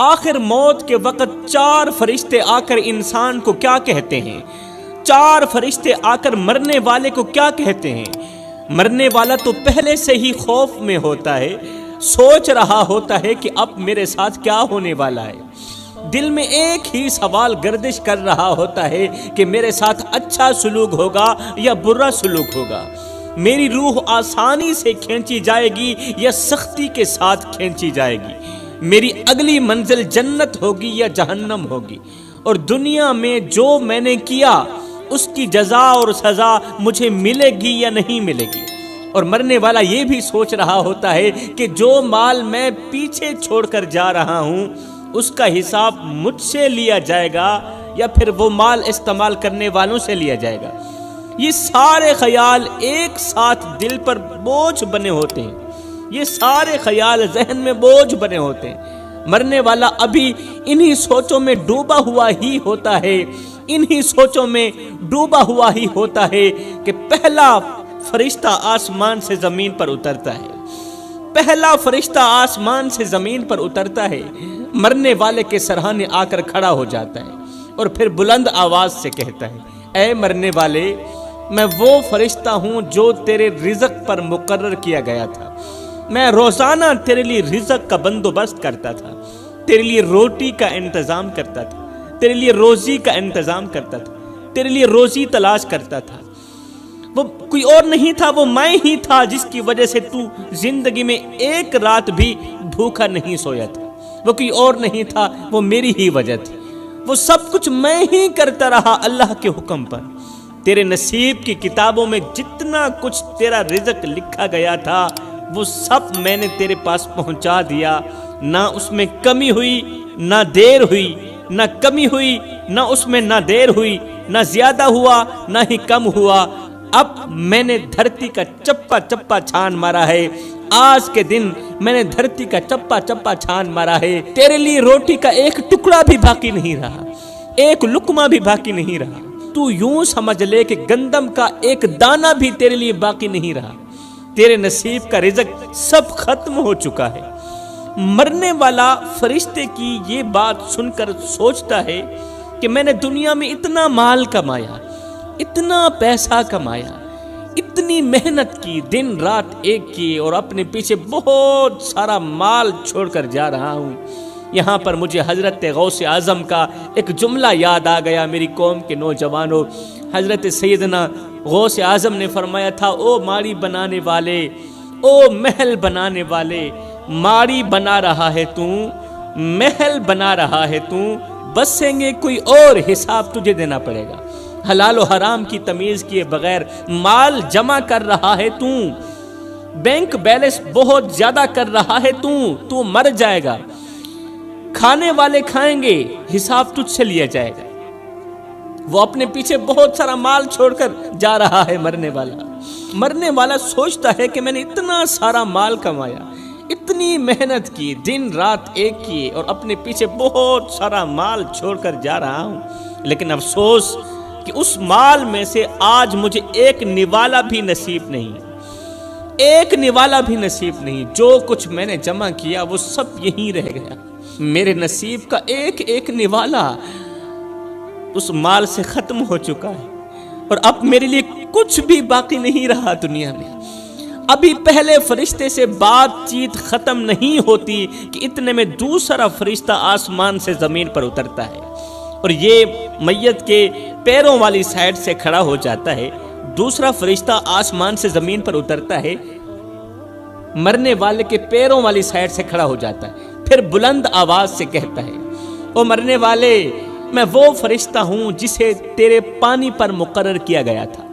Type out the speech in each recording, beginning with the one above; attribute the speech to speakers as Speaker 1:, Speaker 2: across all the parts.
Speaker 1: آخر موت کے وقت 4 فرشتے آ کر انسان کو کیا کہتے ہیں؟ 4 فرشتے آ کر مرنے والے کو کیا کہتے ہیں؟ مرنے والا تو پہلے سے ہی خوف میں ہوتا ہے، سوچ رہا ہوتا ہے کہ اب میرے ساتھ کیا ہونے والا ہے۔ دل میں ایک ہی سوال گردش کر رہا ہوتا ہے کہ میرے ساتھ اچھا سلوک ہوگا یا برا سلوک ہوگا، میری روح آسانی سے کھینچی جائے گی یا سختی کے ساتھ کھینچی جائے گی، میری اگلی منزل جنت ہوگی یا جہنم ہوگی، اور دنیا میں جو میں نے کیا اس کی جزا اور سزا مجھے ملے گی یا نہیں ملے گی۔ اور مرنے والا یہ بھی سوچ رہا ہوتا ہے کہ جو مال میں پیچھے چھوڑ کر جا رہا ہوں اس کا حساب مجھ سے لیا جائے گا یا پھر وہ مال استعمال کرنے والوں سے لیا جائے گا۔ یہ سارے خیال ایک ساتھ دل پر بوجھ بنے ہوتے ہیں، یہ سارے خیال ذہن میں بوجھ بنے ہوتے ہیں۔ مرنے والا ابھی انہی سوچوں میں ڈوبا ہوا ہی ہوتا ہے، انہی سوچوں میں ڈوبا ہوا ہی ہوتا ہے کہ پہلا فرشتہ آسمان سے زمین پر اترتا ہے، پہلا فرشتہ آسمان سے زمین پر اترتا ہے، مرنے والے کے سرہانے آ کر کھڑا ہو جاتا ہے اور پھر بلند آواز سے کہتا ہے، اے مرنے والے، میں وہ فرشتہ ہوں جو تیرے رزق پر مقرر کیا گیا تھا، میں روزانہ تیرے لیے رزق کا بندوبست کرتا تھا، تیرے لیے روٹی کا انتظام کرتا تھا، تیرے لیے روزی کا انتظام کرتا تھا، تیرے لیے روزی تلاش کرتا تھا۔ وہ کوئی اور نہیں تھا، وہ میں ہی تھا جس کی وجہ سے تو زندگی میں ایک رات بھی بھوکا نہیں سویا تھا، وہ کوئی اور نہیں تھا، وہ میری ہی وجہ تھی، وہ سب کچھ میں ہی کرتا رہا اللہ کے حکم پر۔ تیرے نصیب کی کتابوں میں جتنا کچھ تیرا رزق لکھا گیا تھا وہ سب میں نے تیرے پاس پہنچا دیا، نہ اس میں کمی ہوئی نہ دیر ہوئی، نہ کمی ہوئی نہ اس میں نہ دیر ہوئی، نہ زیادہ ہوا نہ ہی کم ہوا۔ اب میں نے دھرتی کا چپا چپا چھان مارا ہے، آج کے دن میں نے دھرتی کا چپا چپا چھان مارا ہے، تیرے لیے روٹی کا ایک ٹکڑا بھی باقی نہیں رہا، ایک لقمہ بھی باقی نہیں رہا۔ تو یوں سمجھ لے کہ گندم کا ایک دانہ بھی تیرے لیے باقی نہیں رہا، تیرے نصیب کا رزق سب ختم ہو چکا ہے۔ مرنے والا فرشتے کی یہ بات سن کر سوچتا ہے کہ میں نے دنیا میں اتنا مال کمایا، اتنا پیسہ کمایا، اتنی محنت کی، دن رات ایک کی، اور اپنے پیچھے بہت سارا مال چھوڑ کر جا رہا ہوں۔ یہاں پر مجھے حضرت غوث اعظم کا ایک جملہ یاد آ گیا، میری قوم کے نوجوانوں۔ حضرت سیدنا غوث اعظم نے فرمایا تھا، او ماڑی بنانے والے، او محل بنانے والے، ماڑی بنا رہا ہے تو، محل بنا رہا ہے تو، بسیں گے کوئی اور، حساب تجھے دینا پڑے گا۔ حلال و حرام کی تمیز کیے بغیر مال جمع کر رہا ہے تو، بینک بیلنس بہت زیادہ کر رہا ہے تو مر جائے گا، کھانے والے کھائیں گے، حساب تجھ سے لیا جائے گا۔ وہ اپنے پیچھے بہت سارا مال چھوڑ کر جا رہا ہے مرنے والا سوچتا ہے کہ میں نے اتنا سارا مال کمایا، اتنی محنت کی، دن رات ایک کیے، اور اپنے پیچھے بہت سارا مال چھوڑ کر جا رہا ہوں، لیکن افسوس کہ اس مال میں سے آج مجھے ایک نوالا بھی نصیب نہیں، ایک نوالا بھی نصیب نہیں۔ جو کچھ میں نے جمع کیا وہ سب یہیں رہ گیا، میرے نصیب کا ایک ایک نوالا اس مال سے ختم ہو چکا ہے، اور اب میرے لیے کچھ بھی باقی نہیں رہا دنیا میں۔ ابھی پہلے فرشتے سے بات چیت ختم نہیں ہوتی کہ اتنے میں دوسرا فرشتہ آسمان سے زمین پر اترتا ہے، اور یہ میت کے پیروں والی سائیڈ سے کھڑا ہو جاتا ہے۔ دوسرا فرشتہ آسمان سے زمین پر اترتا ہے، مرنے والے کے پیروں والی سائیڈ سے کھڑا ہو جاتا ہے، پھر بلند آواز سے کہتا ہے، او مرنے والے، میں وہ فرشتہ ہوں جسے تیرے پانی پر مقرر کیا گیا تھا۔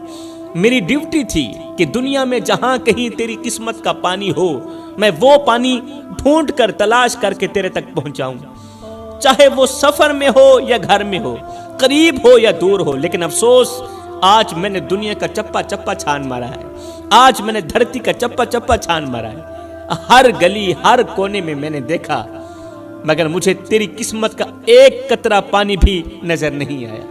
Speaker 1: میری ڈیوٹی تھی کہ دنیا میں جہاں کہیں تیری قسمت کا پانی ہو، میں وہ پانی ڈھونڈ کر تلاش کر کے تیرے تک پہنچاؤں، چاہے وہ سفر میں ہو یا گھر میں ہو، قریب ہو یا دور ہو۔ لیکن افسوس، آج میں نے دنیا کا چپا چپا چھان مارا ہے، آج میں نے دھرتی کا چپا چپا چھان مارا ہے، ہر گلی ہر کونے میں نے دیکھا، مگر مجھے تیری قسمت کا ایک قطرہ پانی بھی نظر نہیں آیا،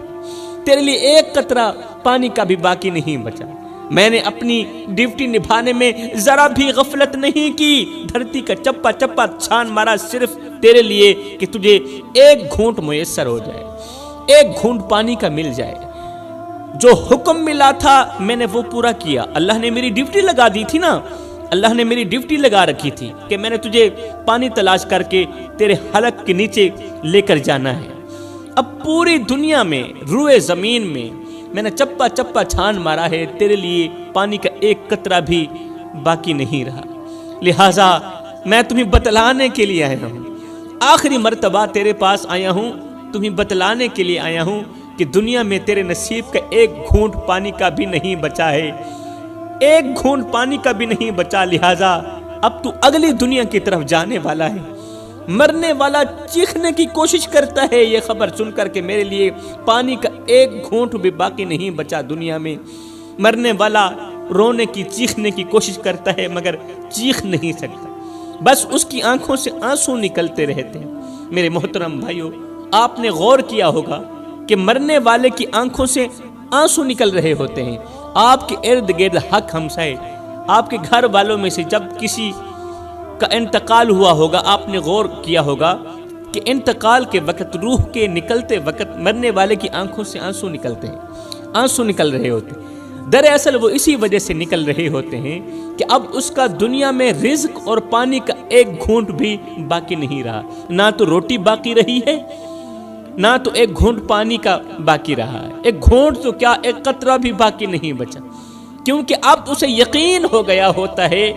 Speaker 1: تیرے لیے ایک قطرہ پانی کا بھی باقی نہیں بچا۔ میں نے اپنی ڈیوٹی نبھانے میں ذرا بھی غفلت نہیں کی، دھرتی کا چپا چپا چھان مارا صرف تیرے لیے کہ تجھے ایک گھونٹ میسر ہو جائے، ایک گھونٹ پانی کا مل جائے۔ جو حکم ملا تھا میں نے وہ پورا کیا۔ اللہ نے میری ڈیوٹی لگا دی تھی نا، اللہ نے میری ڈیوٹی لگا رکھی تھی کہ میں نے تجھے پانی تلاش کر کے تیرے حلق کے نیچے لے کر جانا ہے۔ اب پوری دنیا میں، روئے زمین میں نے چپا چپا چھان مارا ہے، تیرے لیے پانی کا ایک قطرہ بھی باقی نہیں رہا۔ لہٰذا میں تمہیں بتلانے کے لیے آیا ہوں، آخری مرتبہ تیرے پاس آیا ہوں، تمہیں بتلانے کے لیے آیا ہوں کہ دنیا میں تیرے نصیب کا ایک گھونٹ پانی کا بھی نہیں بچا ہے، ایک گھونٹ پانی کا بھی نہیں بچا۔ لہٰذا اب تو اگلی دنیا کی طرف جانے والا ہے۔ مرنے والا چیخنے کی کوشش کرتا ہے یہ خبر سن کر کہ میرے لیے پانی کا ایک گھونٹ بھی باقی نہیں بچا دنیا میں۔ مرنے والا رونے کی، چیخنے کی کوشش کرتا ہے مگر چیخ نہیں سکتا، بس اس کی آنکھوں سے آنسو نکلتے رہتے ہیں۔ میرے محترم بھائیو، آپ نے غور کیا ہوگا کہ مرنے والے کی آنکھوں سے آنسو نکل رہے ہوتے ہیں۔ آپ کے ارد گرد حق ہمسائے، آپ کے گھر والوں میں سے جب کسی کا انتقال ہوا ہوگا، آپ نے غور کیا ہوگا کہ انتقال کے وقت، روح کے نکلتے وقت مرنے والے کی آنکھوں سے آنسو نکلتے ہیں، آنسو نکل رہے ہوتے ہیں۔ دراصل وہ اسی وجہ سے نکل رہے ہوتے ہیں کہ اب اس کا دنیا میں رزق اور پانی کا ایک گھونٹ بھی باقی نہیں رہا، نہ تو روٹی باقی رہی ہے، نہ تو ایک گھونٹ پانی کا باقی رہا ہے، ایک گھونٹ تو کیا ایک قطرہ بھی باقی نہیں بچا، کیونکہ اب اسے یقین ہو گیا ہوتا ہے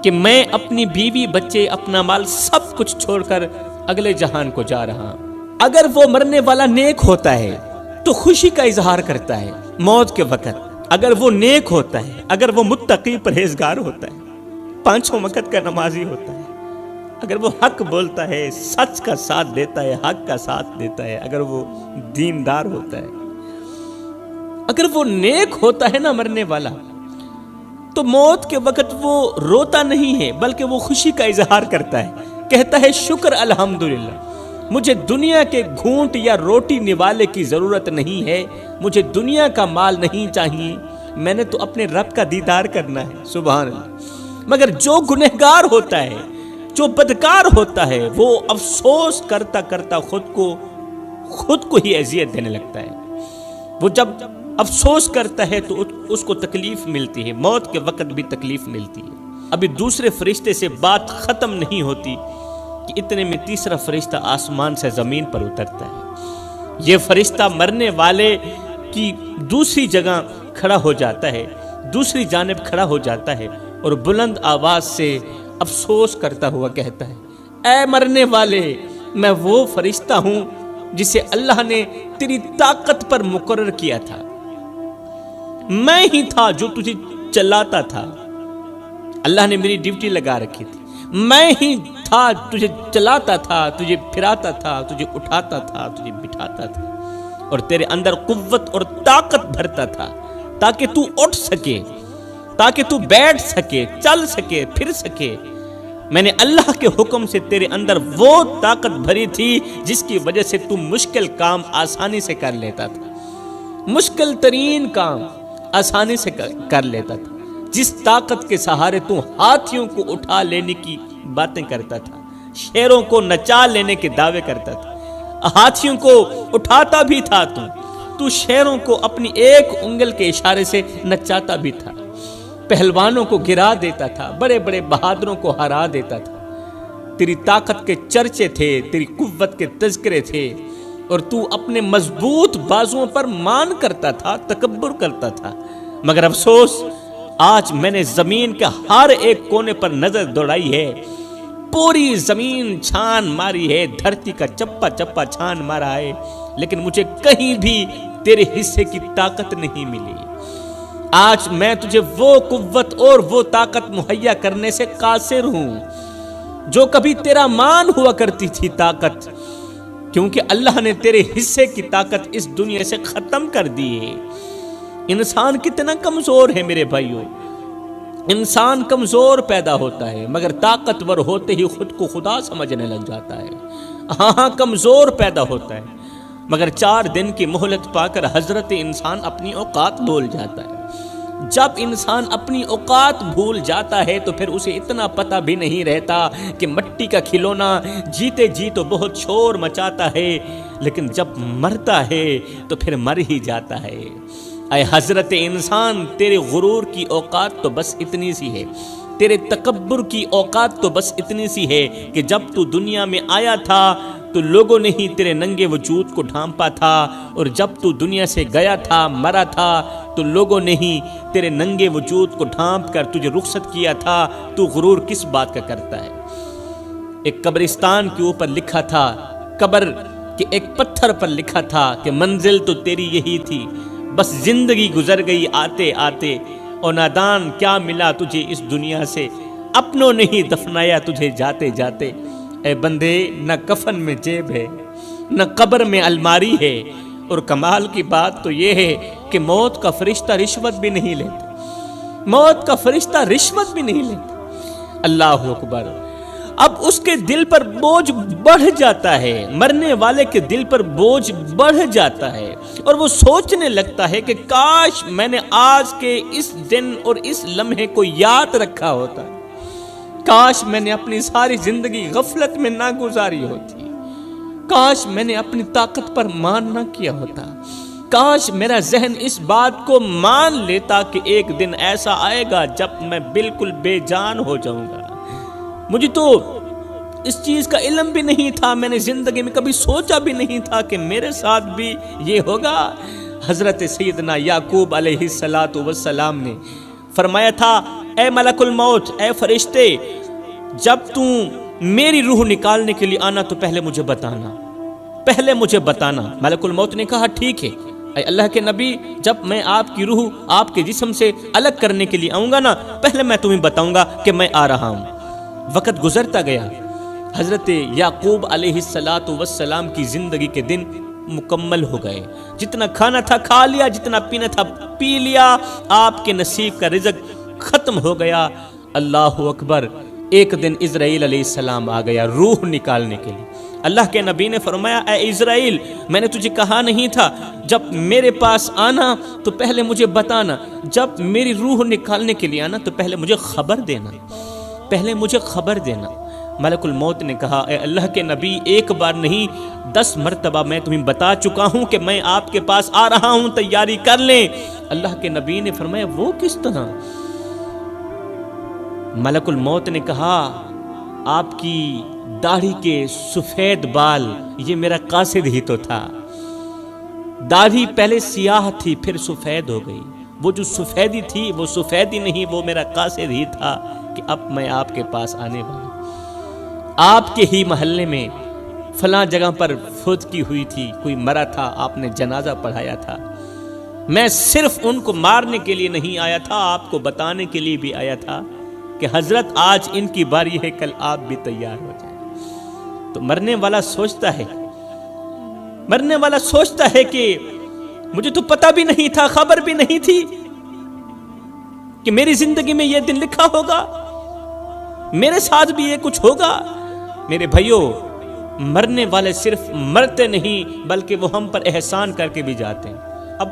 Speaker 1: کہ میں اپنی بیوی، بچے، اپنا مال سب کچھ چھوڑ کر اگلے جہان کو جا رہا ہوں۔ اگر وہ مرنے والا نیک ہوتا ہے تو خوشی کا اظہار کرتا ہے موت کے وقت، اگر وہ نیک ہوتا ہے، اگر وہ متقی پرہیزگار ہوتا ہے، پانچوں وقت کا نمازی ہوتا ہے، اگر وہ حق بولتا ہے، سچ کا ساتھ دیتا ہے، حق کا ساتھ دیتا ہے، اگر وہ دیندار ہوتا ہے، اگر وہ نیک ہوتا ہے نا مرنے والا، تو موت کے وقت وہ روتا نہیں ہے بلکہ وہ خوشی کا اظہار کرتا ہے، کہتا ہے شکر الحمدللہ، مجھے دنیا کے گھونٹ یا روٹی نوالے کی ضرورت نہیں ہے، مجھے دنیا کا مال نہیں چاہیے، میں نے تو اپنے رب کا دیدار کرنا ہے۔ سبحان اللہ۔ مگر جو گنہگار ہوتا ہے، جو بدکار ہوتا ہے، وہ افسوس کرتا کرتا خود کو ہی اذیت دینے لگتا ہے۔ وہ جب افسوس کرتا ہے تو اس کو تکلیف ملتی ہے، موت کے وقت بھی تکلیف ملتی ہے۔ ابھی دوسرے فرشتے سے بات ختم نہیں ہوتی کہ اتنے میں تیسرا فرشتہ آسمان سے زمین پر اترتا ہے۔ یہ فرشتہ مرنے والے کی دوسری جگہ کھڑا ہو جاتا ہے، دوسری جانب کھڑا ہو جاتا ہے اور بلند آواز سے افسوس کرتا ہوا کہتا ہے، اے مرنے والے، میں وہ فرشتہ ہوں جسے اللہ نے تیری طاقت پر مقرر کیا تھا، میں ہی تھا جو تجھے چلاتا تھا، اللہ نے میری ڈیوٹی لگا رکھی تھی، میں ہی تھا تجھے چلاتا تھا، تجھے پھراتا تھا، تجھے اٹھاتا تھا، تجھے بٹھاتا تھا اور تیرے اندر قوت اور طاقت بھرتا تھا تاکہ تو اٹھ سکے، تاکہ تو بیٹھ سکے، چل سکے، پھر سکے۔ میں نے اللہ کے حکم سے تیرے اندر وہ طاقت بھری تھی جس کی وجہ سے تو مشکل کام آسانی سے کر لیتا تھا، مشکل ترین کام آسانی سے کر لیتا تھا، جس طاقت کے سہارے تو ہاتھیوں کو اٹھا لینے کی باتیں کرتا تھا، شیروں کو نچا لینے کے دعوے کرتا تھا، ہاتھیوں کو اٹھاتا بھی تھا، تو شیروں کو اپنی ایک انگل کے اشارے سے نچاتا بھی تھا، پہلوانوں کو گرا دیتا تھا، بڑے بڑے بہادروں کو ہرا دیتا تھا۔ تیری طاقت کے چرچے تھے، تیری قوت کے تذکرے تھے، اور تو اپنے مضبوط بازوؤں پر مان کرتا تھا، تکبر کرتا تھا۔ مگر افسوس، آج میں نے زمین کے ہر ایک کونے پر نظر دوڑائی ہے، پوری زمین چھان ماری ہے، دھرتی کا چپا چپا چھان مارا ہے، لیکن مجھے کہیں بھی تیرے حصے کی طاقت نہیں ملی۔ آج میں تجھے وہ قوت اور وہ طاقت مہیا کرنے سے قاصر ہوں جو کبھی تیرا مان ہوا کرتی تھی طاقت، کیونکہ اللہ نے تیرے حصے کی طاقت اس دنیا سے ختم کر دی ہے۔ انسان کتنا کمزور ہے میرے بھائیوں، انسان کمزور پیدا ہوتا ہے مگر طاقتور ہوتے ہی خود کو خدا سمجھنے لگ جاتا ہے۔ ہاں کمزور پیدا ہوتا ہے مگر 4 دن کی مہلت پا کر حضرت انسان اپنی اوقات بھول جاتا ہے۔ جب انسان اپنی اوقات بھول جاتا ہے تو پھر اسے اتنا پتہ بھی نہیں رہتا کہ مٹی کا کھلونا جیتے جی تو بہت شور مچاتا ہے، لیکن جب مرتا ہے تو پھر مر ہی جاتا ہے۔ اے حضرت انسان، تیرے غرور کی اوقات تو بس اتنی سی ہے، تیرے تکبر کی اوقات تو بس اتنی سی ہے کہ جب تو دنیا میں آیا تھا تو لوگوں نے ہی تیرے ننگے وجود کو ڈھانپا تھا، اور جب تو دنیا سے گیا تھا، مرا تھا، تو لوگوں نے ہی تیرے ننگے وجود کو ڈھانپ کر تجھے رخصت کیا تھا۔ تو غرور کس بات کا کرتا ہے؟ ایک قبرستان کے اوپر لکھا تھا، قبر کے ایک پتھر پر لکھا تھا کہ منزل تو تیری یہی تھی، بس زندگی گزر گئی آتے آتے، اور نادان کیا ملا تجھے اس دنیا سے، اپنوں نے ہی دفنایا تجھے جاتے جاتے۔ اے بندے، نہ کفن میں جیب ہے، نہ قبر میں الماری ہے، اور کمال کی بات تو یہ ہے کہ موت کا فرشتہ رشوت بھی نہیں لیتا، موت کا فرشتہ رشوت بھی نہیں لیتا۔ اللہ اکبر۔ اب اس کے دل پر بوجھ بڑھ جاتا ہے، مرنے والے کے دل پر بوجھ بڑھ جاتا ہے، اور وہ سوچنے لگتا ہے کہ کاش میں نے آج کے اس دن اور اس لمحے کو یاد رکھا ہوتا، کاش میں نے اپنی ساری زندگی غفلت میں نہ گزاری ہوتی، کاش میں نے اپنی طاقت پر مان نہ کیا ہوتا، کاش میرا ذہن اس بات کو مان لیتا کہ ایک دن ایسا آئے گا جب میں بالکل بے جان ہو جاؤں گا۔ مجھے تو اس چیز کا علم بھی نہیں تھا، میں نے زندگی میں کبھی سوچا بھی نہیں تھا کہ میرے ساتھ بھی یہ ہوگا۔ حضرت سیدنا یعقوب علیہ السلام نے فرمایا تھا، اے ملک الموت، اے فرشتے، جب تم میری روح نکالنے کے لیے آنا تو پہلے مجھے بتانا، پہلے مجھے بتانا۔ ملک الموت نے کہا ٹھیک ہے، اے اللہ کے نبی، جب میں آپ کی روح آپ کے جسم سے الگ کرنے کے لیے آؤں گا نا، پہلے میں تمہیں بتاؤں گا کہ میں آ رہا ہوں۔ وقت گزرتا گیا، حضرت یعقوب علیہ السلام کی زندگی کے دن مکمل ہو گئے، جتنا کھانا تھا کھا لیا، جتنا پینا تھا پی لیا، آپ کے نصیب کا رزق ختم ہو گیا۔ اللہ اکبر۔ ایک دن اسرائیل علیہ السلام آ گیا روح نکالنے کے لیے۔ اللہ کے نبی نے فرمایا، اے اسرائیل، میں نے تجھے کہا نہیں تھا جب میرے پاس آنا تو پہلے مجھے بتانا، جب میری روح نکالنے کے لیے آنا تو پہلے مجھے خبر دینا، پہلے مجھے خبر دینا۔ ملک الموت نے کہا، اے اللہ کے نبی، ایک بار نہیں 10 مرتبہ میں تمہیں بتا چکا ہوں کہ میں آپ کے پاس آ رہا ہوں، تیاری کر لیں۔ اللہ کے نبی نے فرمایا، وہ کس طرح؟ ملک الموت نے کہا، آپ کی داڑھی کے سفید بال، یہ میرا قاصد ہی تو تھا۔ داڑھی پہلے سیاہ تھی پھر سفید ہو گئی، وہ جو سفیدی تھی وہ سفیدی نہیں، وہ میرا قاصد ہی تھا کہ اب میں آپ کے پاس آنے والا۔ آپ کے ہی محلے میں فلاں جگہ پر فوت کی ہوئی تھی، کوئی مرا تھا، آپ نے جنازہ پڑھایا تھا۔ میں صرف ان کو مارنے کے لیے نہیں آیا تھا، آپ کو بتانے کے لیے بھی آیا تھا کہ حضرت آج ان کی باری ہے، کل آپ بھی تیار ہو جائیں۔ تو مرنے والا سوچتا ہے، مرنے والا سوچتا ہے کہ مجھے تو پتہ بھی نہیں تھا، خبر بھی نہیں تھی کہ میری زندگی میں یہ دن لکھا ہوگا، میرے ساتھ بھی یہ کچھ ہوگا۔ میرے بھائیوں، مرنے والے صرف مرتے نہیں بلکہ وہ ہم پر احسان کر کے بھی جاتے ہیں۔ اب